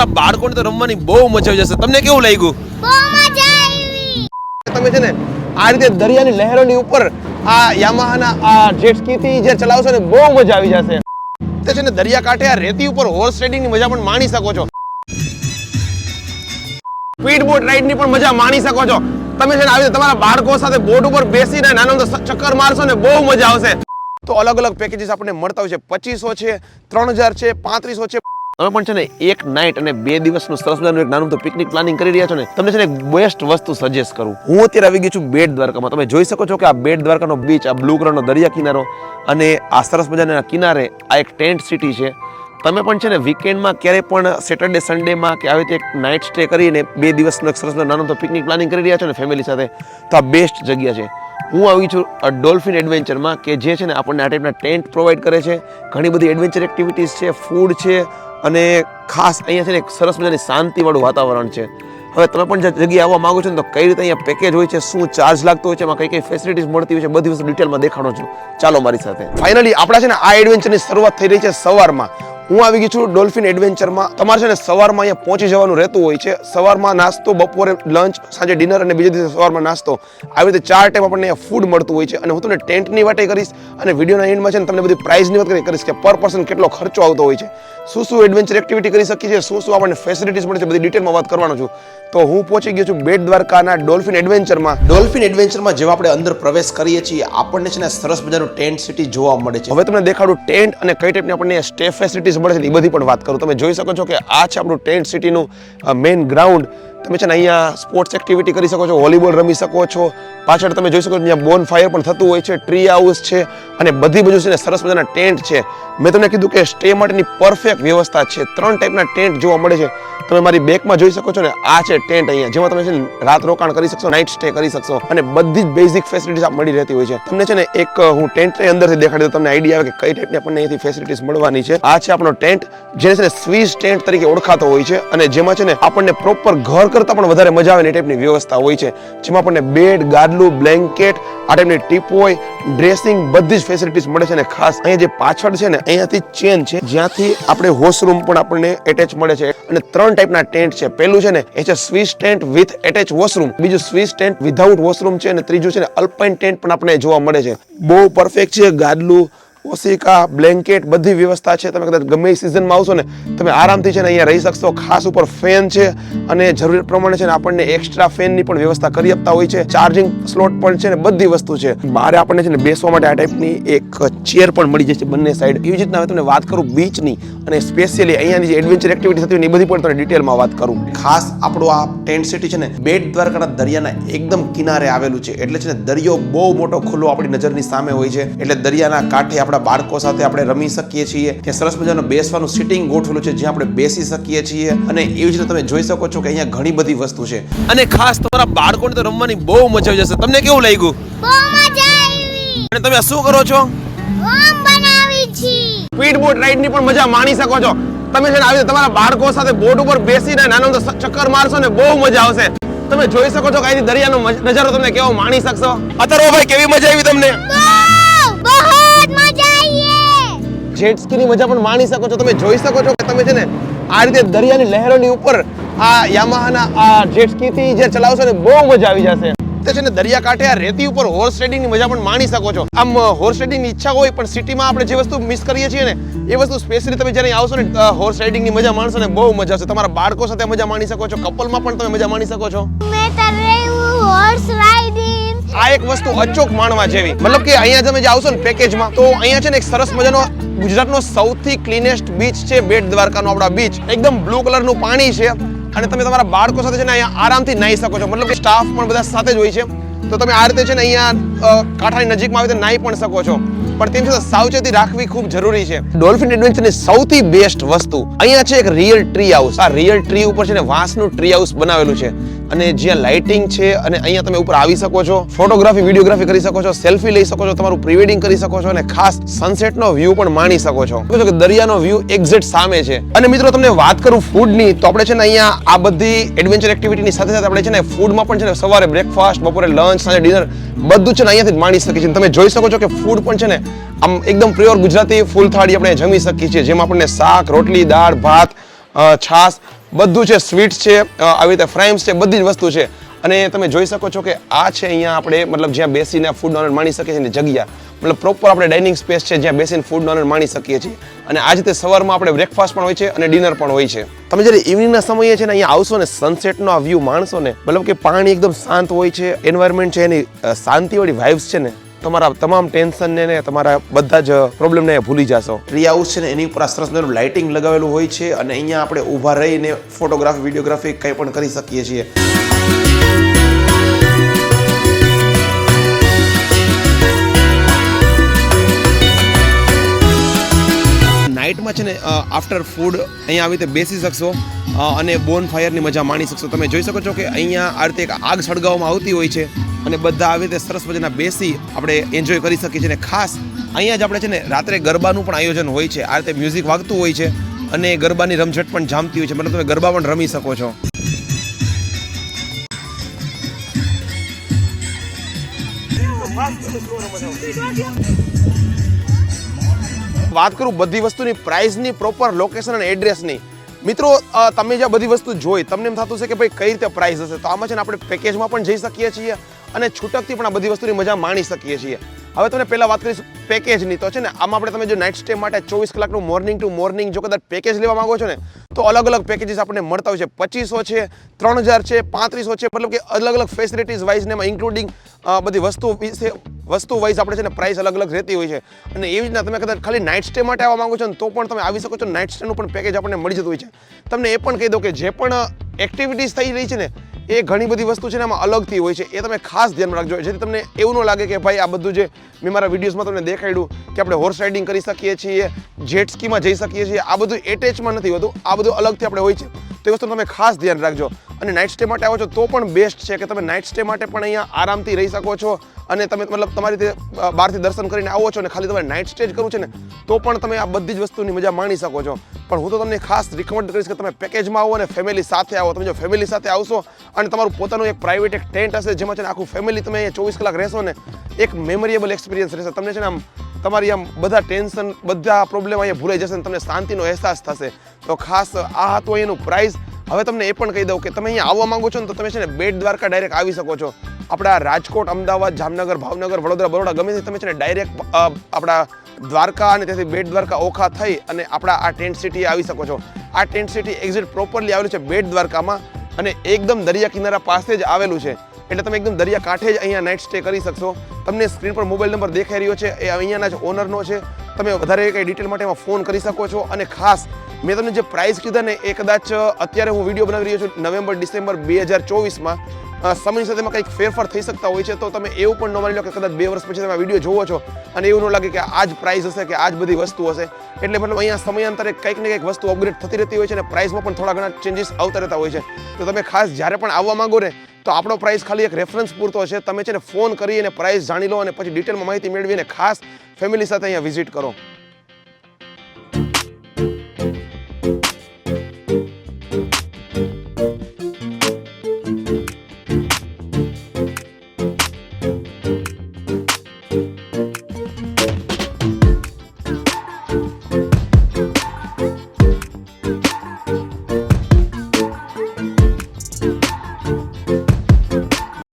તમારા બાળકોને તો રમવાની બહુ મજા આવી જશે. તમને કેવું લાગ્યું? બહુ મજા આવી. તમે છે ને આ રીતે દરિયાની લહેરોની ઉપર આ યામાહાના આ જેટ સ્કી થી જે ચલાવશો ને બહુ મજા આવી જશે. તે છે ને દરિયાકાંઠે આ રેતી ઉપર હોર્સ રાઇડિંગની મજા પણ માણી શકો છો. સ્પીડ બોટ રાઇડની પણ મજા માણી શકો છો. તમે છે ને આવી રીતે તમારા બાળકો સાથે બોટ ઉપર બેસીને નાનો ચક્કર મારશો ને બહુ મજા આવશે. તો અલગ અલગ પેકેજીસ આપણને મળતા હોય છે. 2500 છે, 3000 છે, 3500 છે. તમે પણ છે ને એક નાઇટ અને 2 દિવસનું સરસ મજાનું એક નાનું તો પિકનિક પ્લાનિંગ કરી રહ્યા છો ને, તમને છે ને બેસ્ટ વસ્તુ સજેસ્ટ કરું. હું અત્યારે આવી ગયો છું બેટ દ્વારકામાં. તમે જોઈ શકો છો કે આ બેટ દ્વારકાનો બીચ, આ બ્લુ કલરનો દરિયા કિનારો અને આ સરસ મજાના કિનારે આ એક ટેન્ટ સિટી છે. તમે પણ છે ને વીકેન્ડમાં ક્યારે પણ સેટરડે સન્ડેમાં કે આવી રીતે એક નાઇટ સ્ટે કરીને 2 દિવસનો એક સરસ નાનો તો પિકનિક પ્લાનિંગ કરી રહ્યા છો ને ફેમિલી સાથે, તો આ બેસ્ટ જગ્યા છે. હું આવી છું ડોલ્ફિન એડવેન્ચરમાં કે જે છે ને આપણને આ ટાઈપના ટેન્ટ પ્રોવાઈડ કરે છે. ઘણી બધી એડવેન્ચર એક્ટિવિટીઝ છે, ફૂડ છે અને ખાસ અહીંયા છે ને એક સરસ મજાની શાંતિવાળું વાતાવરણ છે. હવે તમે પણ જે જગ્યાએ આવવા માંગો છો ને તો કઈ રીતે અહીંયા પેકેજ હોય છે, શું ચાર્જ લાગતો હોય છે, એમાં કઈ કઈ ફેસિલિટીઝ મળતી હોય છે, બધી વસ્તુ ડિટેલમાં દેખાડો છું. ચાલો મારી સાથે. ફાઇનલી આપણા છે ને આ એડવેન્ચરની શરૂઆત થઈ રહી છે સવારમાં. હું આવી ગઈ છું ડોલ્ફિન એડવેન્ચરમાં. તમારે છે ને સવારમાં અહીંયા પહોંચી જવાનું રહેતું હોય છે. સવારમાં નાસ્તો, બપોરે લંચ, સાંજે ડિનર અને બીજા દિવસે સવારમાં નાસ્તો, આવી રીતે 4 ટાઈમ આપણને અહીંયા ફૂડ મળતું હોય છે. અને હું તમને ટેન્ટની વાતે કરીશ અને વિડીયોના એન્ડમાં છે ને તમને બધી પ્રાઇસની વાત કરીશ કે પર પર્સન કેટલો ખર્ચો આવતો હોય છે, શું શું એડવેન્ચર એક્ટિવિટી કરી શકીએ છીએ, શું શું આપણને ફેસિલિટીઝ મળે છે, બધી ડિટેલમાં વાત કરવાનો છું. તો હું પહોંચી ગયો છું બેટ દ્વારકાના ડોલ્ફિન એડવેન્ચરમાં. ડોલ્ફિન એડવેન્ચરમાં જેવા આપણે અંદર પ્રવેશ કરીએ છીએ આપણને છે ને સરસ મજાનું ટેન્ટ સિટી જોવા મળે છે. હવે તમને દેખાડું ટેન્ટ અને કઈ ટાઈપની આપણને સ્ટે ફેસિલિટીઝ મળે છે એ બધી પણ વાત કરું. તમે જોઈ શકો છો કે આ છે આપણું ટેન્ટ સિટીનું મેઇન ગ્રાઉન્ડ. તમે છે ને અહીંયા સ્પોર્ટ્સ એક્ટિવિટી કરી શકો છો, વોલીબોલ રમી શકો છો. પાછળ તમે જોઈ શકો છો અહીંયા બોન ફાયર પણ થતું હોય છે, ટ્રી હાઉસ છે અને બધી બાજુ છે ને સરસ મજાના ટેન્ટ છે. મેં તમને કીધું કે સ્ટે માટેની પરફેક્ટ વ્યવસ્થા છે. 3 ટાઈપના ટેન્ટ જોવા મળે છે. તમે મારી બેકમાં જોઈ શકો છો ને આ છે ટેન્ટ અહીંયા, જેમાં તમે છે ને રાત રોકાણ કરી શકશો, નાઇટ સ્ટે કરી શકશો અને બધી જ બેઝિક ફેસિલિટીઝ મળી રહેતી હોય છે. તમને છે ને એક હું ટેન્ટની અંદરથી દેખાડી દઉં, તમને આઈડિયા આવે કે કઈ ટાઈપની આપણને અહીંથી ફેસિલિટીઝ મળવાની છે. આ છે આપણો ટેન્ટ, જે છે ને સ્વીસ ટેન્ટ તરીકે ઓળખાતો હોય છે અને જેમાં છે ને આપણને પ્રોપર ઘર કરતા પણ વધારે મજા આવે ને એ ટાઈપની વ્યવસ્થા હોય છે. જેમાં આપણને બેડ, ગાદલું, બ્લેન્કેટ, આ ટાઈપની ટીપોય, ડ્રેસિંગ, બધી જ ફેસિલિટીઝ મળે છે. અને ખાસ અહીંયા જે પાછળ છે ને અહીંયાથી ચેન છે જ્યાંથી આપણે વોશરૂમ પણ આપણને એટેચ મળે છે. અને 3 ટાઈપના ટેન્ટ છે. પહેલું છે ને એ છે Swiss tent with attach washroom, બીજું સ્વિસ ટેન્ટ વિધાઉટ વોશરૂમ છે અને ત્રીજું છે ને અલ્પાઇન ટેન્ટ પણ આપણને જોવા મળે છે. બહુ પરફેક્ટ છે. ગાદલું, ઓશિકા, બ્લેન્કેટ, બધી વ્યવસ્થા છે. તમે કદાચ ગમે એ સિઝનમાં આવશો ને તમે આરામથી છે ને અહીંયા રહી શકશો. ખાસ ઉપર ફેન છે અને જરૂરિયાત પ્રમાણે છે ને આપણને એક્સ્ટ્રા ફેનની પણ વ્યવસ્થા કરી આપતા હોય છે. ચાર્જિંગ સ્લોટ પણ છે ને બધી વસ્તુ છે. બહાર આપણને છે ને બેસવા માટે આ ટાઈપની એક ચેર પણ મળી જશે બંને સાઈડ. એવી જ રીતના હવે તમને વાત કરું બીચની અને સ્પેશિયલી અહીંયાની જે એડવેન્ચર એક્ટિવિટી થતી હોય એ બધી પણ તમને ડિટેલમાં વાત કરું. ખાસ આપણું આ ટેન્ટ સિટી છે ને બેટ દ્વારકાના દરિયાના એકદમ કિનારે આવેલું છે. એટલે છે ને દરિયો બહુ મોટો ખુલ્લો આપણી નજરની સામે હોય છે. એટલે દરિયાના કાંઠે આપણા બાળકો સાથે આપણે રમી શકીએ છીએ. ત્યાં સરસ મજાનું બેસવાનું સિટિંગ ગોઠવેલું છે જ્યાં આપણે બેસી શકીએ છીએ. અને એવી જ રીતે તમે જોઈ શકો છો કે અહીંયા ઘણી બધી વસ્તુ છે. અને ખાસ તમારા બાળકોને તો રમવાની બહુ મજા આવી જશે. તમને કેવું લાગ્યું? બહુ મજા આવી. અને તમે શું કરો છો? હોમ બનાવી છે. સ્પીડ બોટ રાઇડની પણ મજા માણી શકો છો. તમે છે ને આવી રીતે તમારા બાળકો સાથે બોટ ઉપર બેસીને નાનો ચક્કર મારશો ને બહુ મજા આવશે. તમે જોઈ શકો છો કે અહીંથી દરિયાનો નજારો તમે કેવો માણી શકશો. અત્યારે ભાઈ કેવી મજા આવી તમને? જેટ સ્કીની મજા પણ માણી શકો છો. તમે જોઈ શકો છો કે તમે છે ને આ રીતે દરિયાની લહેરોની ઉપર આ યામાહાના આ જેટ સ્કી થી જે ચલાવશો ને બહુ મજા આવી જશે. તે છે ને દરિયાકાંઠે આ રેતી ઉપર હોર્સ રાઇડિંગની મજા પણ માણી શકો છો. આમ હોર્સ રાઇડિંગની ઈચ્છા હોય પણ સિટીમાં આપણે જે વસ્તુ મિસ કરીએ છીએ ને એ વસ્તુ સ્પેશિયલી તમે જ્યારે આવશો ને હોર્સ રાઇડિંગની મજા માણશો ને બહુ મજા આવશે. તમારા બાળકો સાથે મજા માણી શકો છો, કપલમાં પણ તમે મજા માણી શકો છો. હોર્સ રાઇડિંગ આ એક વસ્તુ અચોક માણવા જેવી. મતલબ કે અહીંયા તમે જે આવશો ને પેકેજમાં તો અહીંયા છે ને એક સરસ મજાનો ગુજરાતનો સૌથી ક્લીનેસ્ટ બીચ છે બેટ દ્વારકાનો આપણા બીચ. એકદમ બ્લુ કલરનું પાણી છે અને તમે તમારા બાળકો સાથે છે ને અહીંયા આરામથી નાહી શકો છો. મતલબ કે સ્ટાફ પણ બધા સાથે જ હોય છે તો તમે આ રીતે છે ને અહીંયા કાંઠાની નજીકમાં આવી નાહી પણ શકો છો. પણ તેમ છતાં સાવચેતી રાખવી ખૂબ જરૂરી છે. ડોલ્ફિન એડવેન્ચરની સૌથી બેસ્ટ વસ્તુ અહીંયા છે એક રિયલ ટ્રી હાઉસ. આ રિયલ ટ્રી ઉપર છે ને વાંસનું ટ્રી હાઉસ બનાવેલું છે અને જ્યાં લાઇટિંગ છે અને અહીંયા તમે ઉપર આવી શકો છો, ફોટોગ્રાફી, વિડીયોગ્રાફી કરી શકો છો, સેલ્ફી લઈ શકો છો, તમારું પ્રી વેડિંગ કરી શકો છો અને ખાસ સનસેટનો વ્યૂ પણ માણી શકો છો. કે દરિયાનો વ્યૂ એક્ઝેક્ટ સામે છે. અને મિત્રો તમને વાત કરું ફૂડની તો આપણે છે ને અહીંયા આ બધી એડવેન્ચર એક્ટિવિટીની સાથે સાથે આપણે છે ને ફૂડમાં પણ છે ને સવારે બ્રેકફાસ્ટ, બપોરે લંચ, સાંજે ડિનર બધું છે ને અહીંયાથી માણી શકીએ છીએ. તમે જોઈ શકો છો કે ફૂડ પણ છે ને આમ એકદમ પ્યોર ગુજરાતી ફૂલ થાળી આપણે જમી શકીએ છીએ જેમાં આપણને શાક, રોટલી, દાળ, ભાત, છાશ બધું છે, સ્વીટ્સ છે, આવી રીતે ફ્રાઈમ્સ છે, બધી જ વસ્તુ છે. અને તમે જોઈ શકો છો કે આ છે અહીંયા આપણે મતલબ જ્યાં બેસીને ફૂડનો આનંદ માણી શકીએ છીએ જગ્યા, મતલબ પ્રોપર આપણે ડાઇનિંગ સ્પેસ છે જ્યાં બેસીને ફૂડનો આનંદ માણી શકીએ છીએ. અને આ રીતે સવારમાં આપણે બ્રેકફાસ્ટ પણ હોય છે અને ડિનર પણ હોય છે. તમે જ્યારે ઇવનિંગના સમયે છે ને અહીંયા આવશો ને, સનસેટનો આ વ્યૂ માણશો ને, મતલબ કે પાણી એકદમ શાંત હોય છે, એન્વાયરમેન્ટ છે એની શાંતિવાળી વાઇબ્સ છે ને, તમારા તમામ ટેન્શન ને તમારા બધા જ પ્રોબ્લેમને ભૂલી જશો. ટ્રી હાઉસ છે ને એની ઉપર આ સરસ મજાનું લાઇટિંગ લગાવેલું હોય છે અને અહીંયા આપણે ઊભા રહીને ફોટોગ્રાફી, વિડીયોગ્રાફી કંઈ પણ કરી શકીએ છીએ. નાઇટમાં છે ને આફ્ટર ફૂડ અહીંયા આવી રીતે બેસી શકશો અને બોન ફાયરની મજા માણી શકશો. તમે જોઈ શકો છો કે અહીંયા આ રીતે એક આગ સળગાવવામાં આવતી હોય છે અને બધા આવી રીતે સરસ મજાના બેસી આપણે એન્જોય કરી શકીએ છીએ. અને ખાસ અહીંયા જ આપણે છે ને રાત્રે ગરબાનું પણ આયોજન હોય છે. આ રીતે મ્યુઝિક વાગતું હોય છે અને ગરબાની રમઝટ પણ જામતી હોય છે, મતલબ તમે ગરબા પણ રમી શકો છો. વાત કરું બધી વસ્તુની પ્રાઇસની, પ્રોપર લોકેશન અને એડ્રેસની. મિત્રો તમે જે બધી વસ્તુ જોઈ તમને એમ થતું છે કે ભાઈ કઈ રીતે પ્રાઇસ હશે, તો આમાં છે ને આપણે પેકેજમાં પણ જઈ શકીએ છીએ અને છૂટકથી પણ આ બધી વસ્તુની મજા માણી શકીએ છીએ. હવે તમને પહેલા વાત કરીશ પેકેજની, તો છે ને આમાં આપણે તમે જો નાઇટ સ્ટે માટે 24 કલાકનું મોર્નિંગ ટુ મોર્નિંગ જો કદાચ પેકેજ લેવા માંગો છો ને, તો અલગ અલગ પેકેજીસ આપણને મળતા હોય છે. 2500 છે, 3000 છે, 3500 છે, મતલબ કે અલગ અલગ ફેસિલિટીઝ વાઇઝ ને એમાં ઇન્ક્લુડિંગ બધી વસ્તુ વાઇઝ આપણે છે ને પ્રાઇસ અલગ અલગ રહેતી હોય છે. અને એવી રીતના તમે કદાચ ખાલી નાઇટ સ્ટે માટે આવવા માંગો છો ને તો પણ તમે આવી શકો છો. નાઇટ સ્ટેનું પણ પેકેજ આપણને મળી જતું હોય છે. તમને એ પણ કહી દો કે જે પણ એક્ટિવિટીઝ થઈ રહી છે ને એ ઘણી બધી વસ્તુ છે ને એમાં અલગથી હોય છે. એ તમે ખાસ ધ્યાન રાખજો, જેથી તમને એવું ન લાગે કે ભાઈ આ બધું જે મેં મારા વિડીયોઝમાં તમને દેખાડ્યું કે આપણે હોર્સ રાઇડિંગ કરી શકીએ છીએ, જેટ સ્કીમાં જઈ શકીએ છીએ, આ બધું એટેચમાં નથી હોતું, આ બધું અલગથી આપણે હોય છે. તો એ વસ્તુ તમે ખાસ ધ્યાન રાખજો. અને નાઇટ સ્ટે માટે આવો છો તો પણ બેસ્ટ છે કે તમે નાઇટ સ્ટે માટે પણ અહીંયા આરામથી રહી શકો છો. અને તમે મતલબ તમારી રીતે બહારથી દર્શન કરીને આવો છો ને ખાલી તમારે નાઇટ સ્ટે જ કરવું છે ને તો પણ તમે આ બધી જ વસ્તુની મજા માણી શકો છો. પણ હું તો તમને ખાસ રિકમેન્ડ કરીશ કે તમે પેકેજમાં આવો અને ફેમિલી સાથે આવો. તમે જો ફેમિલી સાથે આવશો અને તમારું પોતાનું એક પ્રાઇવેટ એક ટેન્ટ હશે જેમાં છે ને આખું ફેમિલી તમે અહીંયા 24 કલાક રહેશો ને, એક મેમોરેબલ એક્સપિરિયન્સ રહેશે. તમને છે ને આમ તમારી આમ બધા ટેન્શન, બધા પ્રોબ્લેમ અહીંયા ભૂલાઈ જશે અને તમને શાંતિનો અહેસાસ થશે. તો ખાસ આ હતું અહીંયાનું પ્રાઇસ. હવે તમને એ પણ કહી દઉં કે તમે અહીંયા આવવા માંગો છો ને તો તમે છે ને બેટ દ્વારકા ડાયરેક્ટ આવી શકો છો. આપણા રાજકોટ, અમદાવાદ, જામનગર, ભાવનગર, વડોદરા, બરોડા ગમે તે તમે છે ને ડાયરેક્ટ આપણા દ્વારકા અને તેથી બેટ દ્વારકા ઓખા થઈ અને આપણા આ ટેન્ટ સિટી આવી શકો છો. આ ટેન્ટ સિટી એક્ઝેક્ટ પ્રોપરલી આવેલું છે બેટ દ્વારકામાં અને એકદમ દરિયા કિનારા પાસે જ આવેલું છે. એટલે તમે એકદમ દરિયા કાંઠે જ અહીંયા નાઇટ સ્ટે કરી શકશો. તમને સ્ક્રીન પર મોબાઈલ નંબર દેખાઈ રહ્યો છે, એ અહીંયાના જ ઓનરનો છે. તમે વધારે કંઈ ડિટેલ માટે એમાં ફોન કરી શકો છો. અને ખાસ મેં તમને જે પ્રાઇસ કીધા ને એ કદાચ અત્યારે હું વિડીયો બનાવી રહ્યો છું નવેમ્બર ડિસેમ્બર 2024માં, સમયની સાથે કંઈક ફેરફાર થઈ શકતા હોય છે. તો તમે એવું પણ ન માની લો કે કદાચ 2 વર્ષ પછી તમે આ વિડીયો જોવો છો અને એવું ન લાગે કે આ જ પ્રાઇસ હશે કે આ જ બધી વસ્તુ હશે. એટલે મતલબ અહીંયા સમયાંતરે કંઈક ને કંઈક વસ્તુ અપગ્રેડ થતી રહેતી હોય છે અને પ્રાઇસમાં પણ થોડા ઘણા ચેન્જીસ આવતા રહેતા હોય છે. તો તમે ખાસ જ્યારે પણ આવવા માંગો ને તો આપણો પ્રાઇસ ખાલી એક રેફરન્સ પૂરતો છે. તમે છે ને ફોન કરી અને પ્રાઇસ જાણી લો અને પછી ડિટેલમાં માહિતી મેળવીને ખાસ ફેમિલી સાથે અહીંયા વિઝિટ કરો.